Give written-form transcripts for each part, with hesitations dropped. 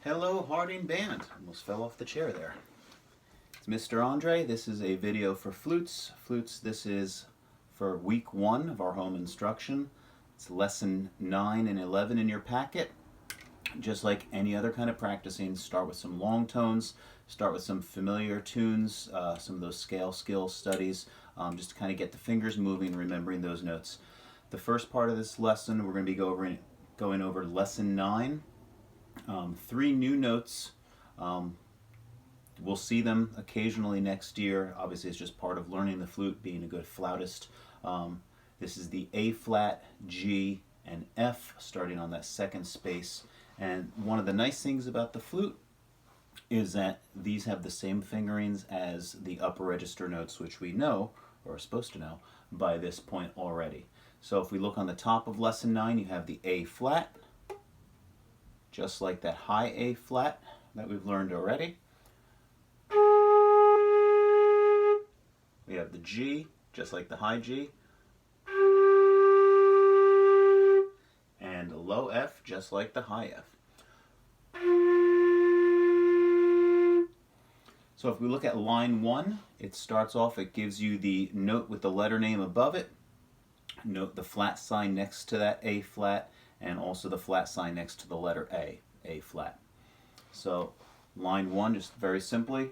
Hello, Harding Band. Almost fell off the chair there. It's Mr. Andre. This is a video for flutes. This is for week 1 of our home instruction. It's lesson 9 and 11 in your packet. Just like any other kind of practicing, start with some long tones, start with some familiar tunes, some of those scale skill studies, just to kind of get the fingers moving, remembering those notes. The first part of this lesson, we're going to be going over lesson 9. 3 new notes. We'll see them occasionally next year. Obviously, it's just part of learning the flute, being a good flautist. This is the A flat, G, and F, starting on that second space. And one of the nice things about the flute is that these have the same fingerings as the upper register notes, which we know, or are supposed to know, by this point already. So if we look on the top of lesson 9, you have the A flat, just like that high A flat that we've learned already. We have the G, just like the high G. And a low F, just like the high F. So if we look at line 1, it starts off, it gives you the note with the letter name above it. Note the flat sign next to that A flat, and also the flat sign next to the letter A flat. So line 1, just very simply,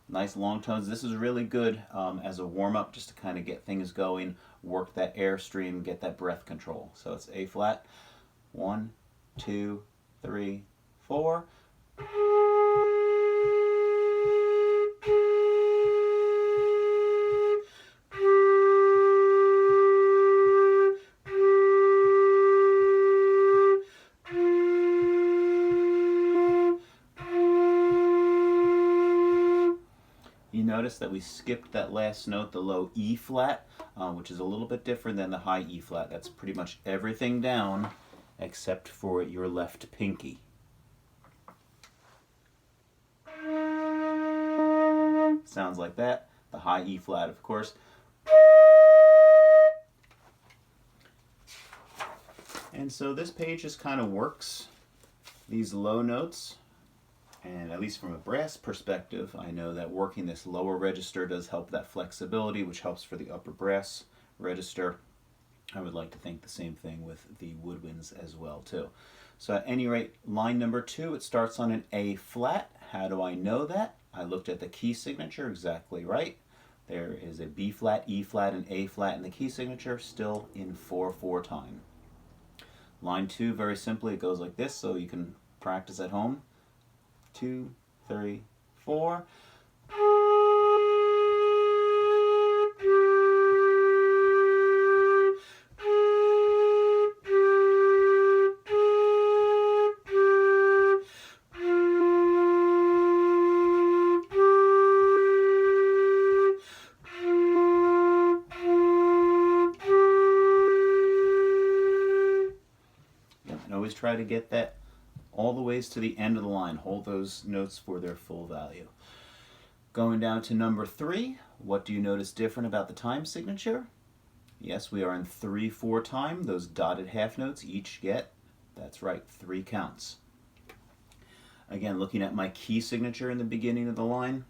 nice long tones. This is really good as a warm-up, just to kind of get things going, work that airstream, get that breath control. So it's A flat, 1, 2, 3, 4. Notice that we skipped that last note, the low E flat, which is a little bit different than the high E flat. That's pretty much everything down except for your left pinky. Sounds like that. The high E flat, of course. And so this page just kind of works these low notes. And at least from a brass perspective, I know that working this lower register does help that flexibility, which helps for the upper brass register. I would like to think the same thing with the woodwinds as well too. So at any rate, line number 2, it starts on an A flat. How do I know that? I looked at the key signature, exactly right. There is a B flat, E flat, and A flat in the key signature, still in 4/4 time. Line 2, very simply, it goes like this, so you can practice at home. 2, 3, 4. And always try to get that all the ways to the end of the line. Hold those notes for their full value. Going down to number 3, what do you notice different about the time signature? Yes, we are in 3/4 time. Those dotted half notes each get, that's right, 3 counts. Again, looking at my key signature in the beginning of the line,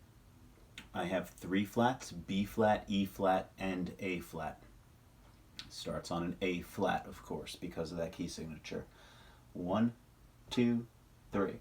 I have 3 flats, B flat, E flat, and A flat. Starts on an A flat, of course, because of that key signature. 1, 2, 3.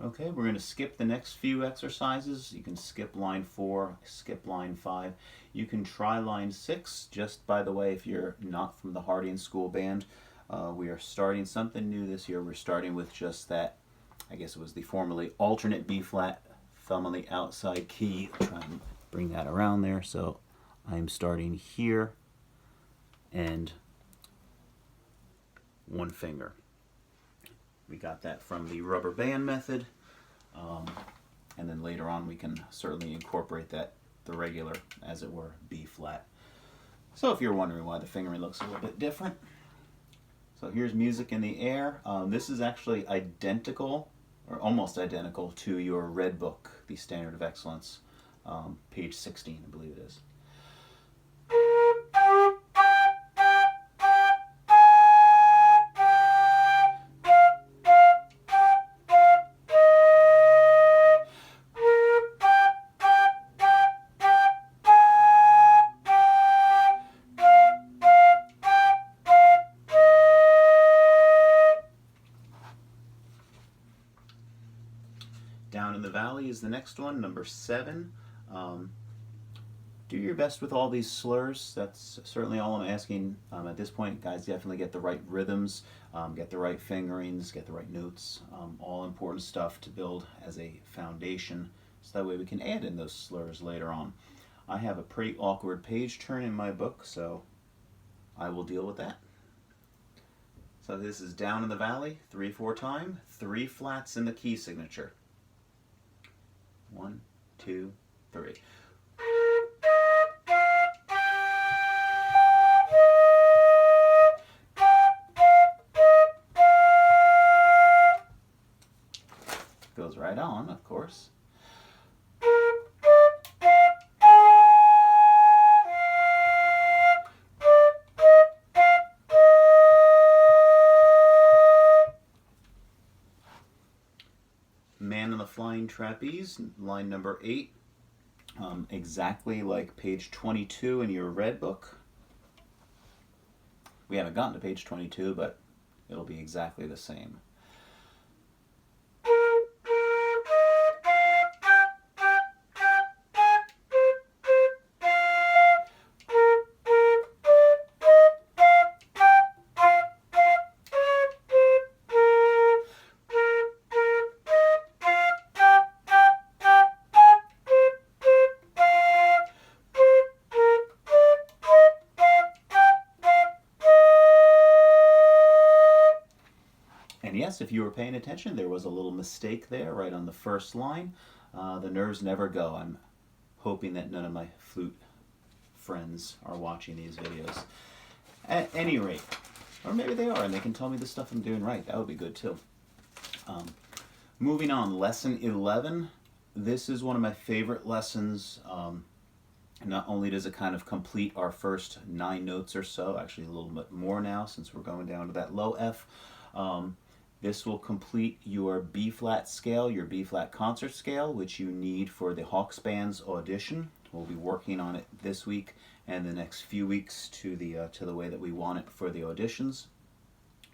Okay, we're going to skip the next few exercises. You can skip line 4, skip line 5. You can try line 6. Just by the way, if you're not from the Harding School Band, we are starting something new this year. We're starting with just that, I guess it was the formerly alternate B flat, thumb on the outside key. I'll try and bring that around there. So I'm starting here and one finger. We got that from the rubber band method. And then later on we can certainly incorporate that, the regular, as it were, B flat. So if you're wondering why the fingering looks a little bit different, So here's Music in the Air. This is actually identical, or almost identical, to your red book, the Standard of Excellence, page 16, I believe it is. Down in the Valley is the next one, number 7. Do your best with all these slurs. That's certainly all I'm asking at this point. Guys, definitely get the right rhythms, get the right fingerings, get the right notes. All important stuff to build as a foundation, so that way we can add in those slurs later on. I have a pretty awkward page turn in my book, so I will deal with that. So this is Down in the Valley, 3/4 time, 3 flats in the key signature. 1, 2, 3. Goes right on, of course. Man on the Flying Trapeze, line number 8, exactly like page 22 in your red book. We haven't gotten to page 22, but it'll be exactly the same. And yes, if you were paying attention, there was a little mistake there right on the first line. The nerves never go. I'm hoping that none of my flute friends are watching these videos. At any rate, or maybe they are and they can tell me the stuff I'm doing right. That would be good too. Moving on, lesson 11. This is one of my favorite lessons. Not only does it kind of complete our first 9 notes or so, actually a little bit more now since we're going down to that low F. This will complete your B-flat scale, your B-flat concert scale, which you need for the Hawks Band's audition. We'll be working on it this week and the next few weeks to the way that we want it for the auditions.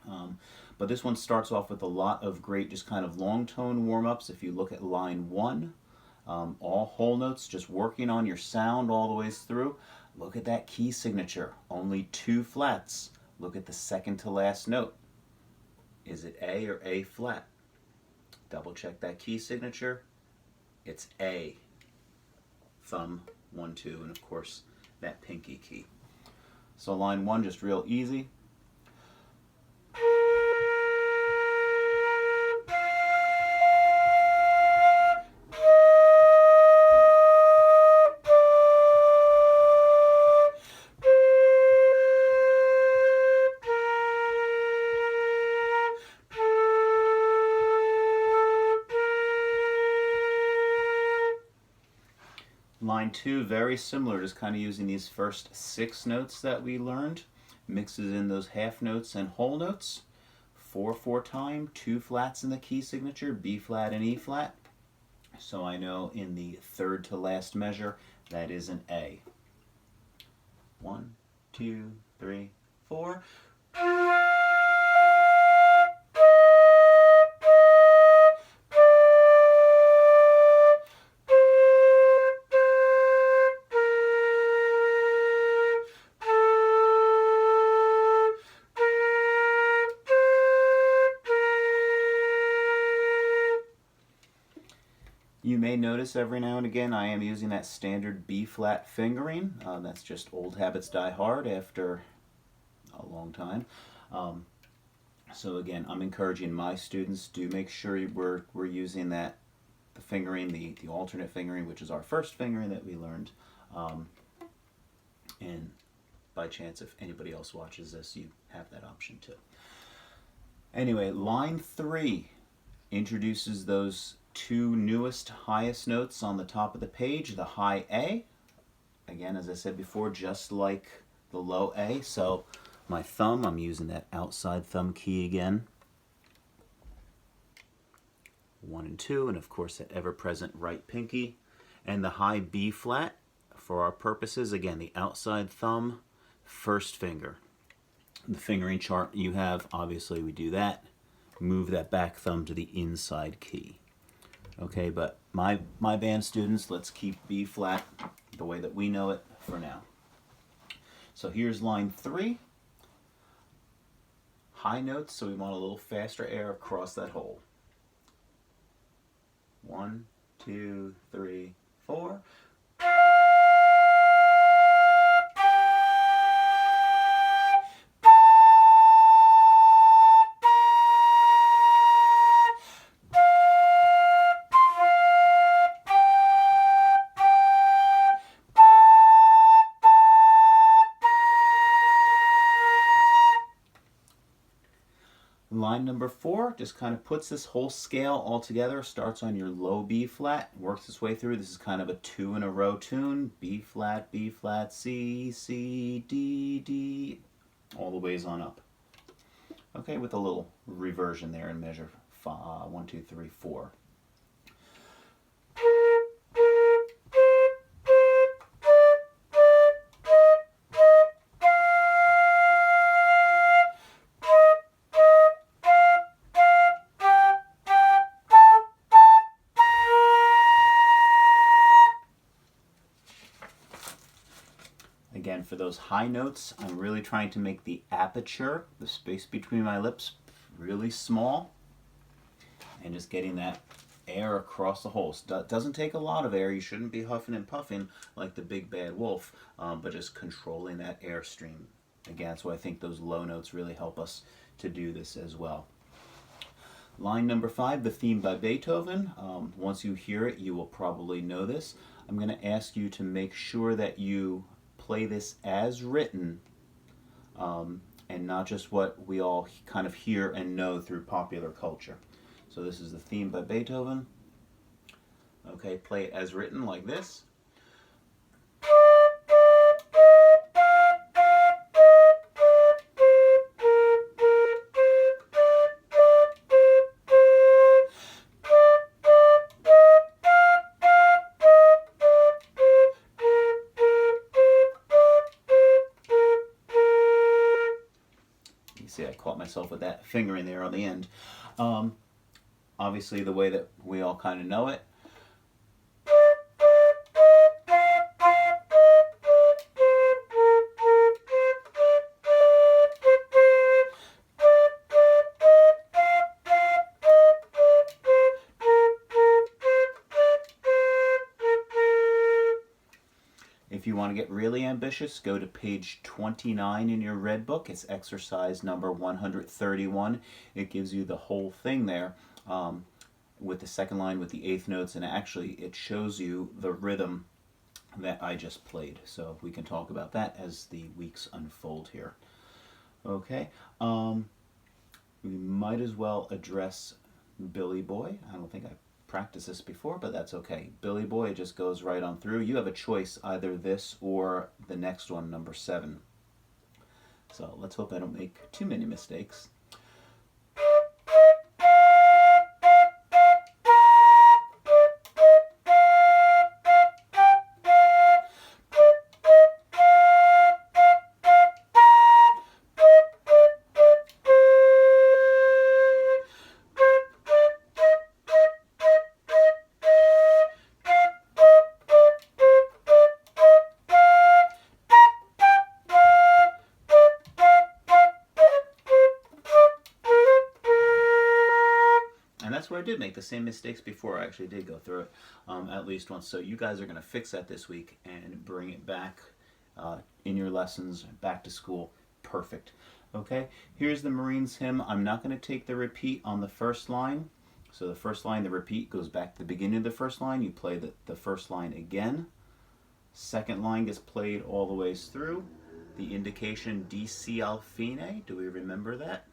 But this one starts off with a lot of great just kind of long tone warm-ups. If you look at line 1, all whole notes, just working on your sound all the ways through. Look at that key signature, only 2 flats. Look at the second to last note. Is it A or A flat? Double check that key signature. It's A. Thumb, 1, 2, and of course that pinky key. So line 1, just real easy. Line 2, very similar, just kind of using these first 6 notes that we learned. Mixes in those half notes and whole notes. 4/4 time, 2 flats in the key signature, B flat and E flat. So I know in the third to last measure, that is an A. 1, 2, 3, 4. You may notice every now and again I am using that standard B-flat fingering. That's just old habits die hard after a long time. So again, I'm encouraging my students to make sure we're using the fingering, the alternate fingering, which is our first fingering that we learned. And by chance, if anybody else watches this, you have that option too. Anyway, line 3 introduces those two newest highest notes on the top of the page, the high A. Again, as I said before, just like the low A. So my thumb, I'm using that outside thumb key again. 1 and 2, and of course that ever-present right pinky. And the high B flat, for our purposes, again, the outside thumb, first finger. The fingering chart you have, obviously we do that. Move that back thumb to the inside key. Okay, but my band students, let's keep B flat the way that we know it for now. So here's line 3. High notes, so we want a little faster air across that hole. 1, 2, 3, 4. Line number 4 just kind of puts this whole scale all together, starts on your low B flat, works its way through. This is kind of a 2 in a row tune. B flat, C, C, D, D, all the ways on up. Okay, with a little reversion there in measure 1, 2, 3, 4. Again, for those high notes, I'm really trying to make the aperture, the space between my lips, really small, and just getting that air across the hole. Doesn't take a lot of air. You shouldn't be huffing and puffing like the big bad wolf, but just controlling that air stream. Again, that's why I think those low notes really help us to do this as well. Line number 5, the theme by Beethoven. Once you hear it, you will probably know this. I'm going to ask you to make sure that you play this as written, and not just what we all kind of hear and know through popular culture. So this is the theme by Beethoven. Okay, play it as written like this. See, I caught myself with that fingering there on the end. Obviously, the way that we all kind of know it. If you want to get really ambitious, go to page 29 in your red book. It's exercise number 131. It gives you the whole thing there with the second line with the eighth notes, and actually it shows you the rhythm that I just played. So we can talk about that as the weeks unfold here. Okay, we might as well address Billy Boy. I don't think I practiced this before, but that's okay. Billy Boy, it just goes right on through. You have a choice, either this or the next one, number 7. So let's hope I don't make too many mistakes. That's where I did make the same mistakes before. I actually did go through it at least once. So you guys are going to fix that this week and bring it back in your lessons, back to school. Perfect. Okay, here's the Marines hymn. I'm not going to take the repeat on the first line. So the first line, the repeat, goes back to the beginning of the first line. You play the first line again. Second line gets played all the ways through. The indication D, C al fine. Do we remember that?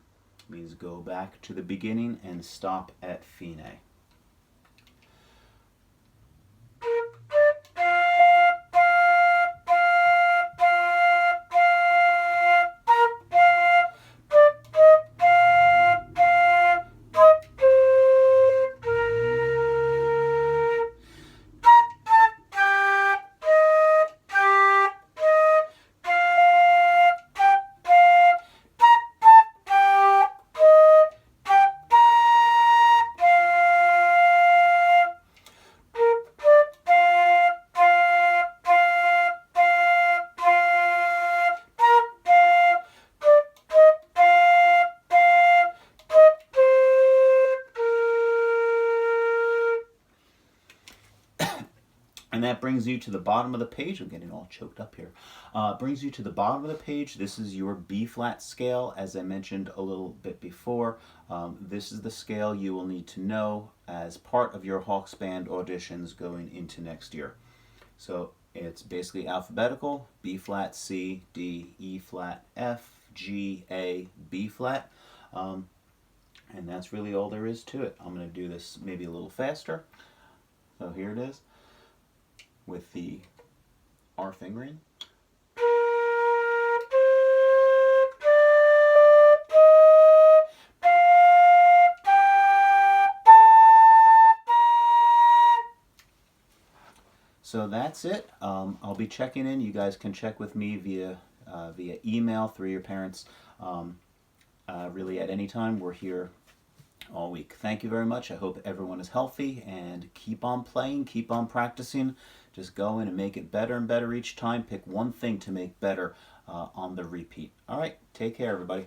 means go back to the beginning and stop at fine. And that brings you to the bottom of the page. I'm getting all choked up here. Brings you to the bottom of the page. This is your B flat scale, as I mentioned a little bit before. This is the scale you will need to know as part of your Hawks Band auditions going into next year. So it's basically alphabetical: B flat, C, D, E flat, F, G, A, B flat. And that's really all there is to it. I'm going to do this maybe a little faster. So here it is, with the R fingering. So that's it. I'll be checking in. You guys can check with me via email through your parents. Really at any time. We're here all week. Thank you very much. I hope everyone is healthy, and keep on playing, keep on practicing. Just go in and make it better and better each time. Pick one thing to make better on the repeat. All right, take care, everybody.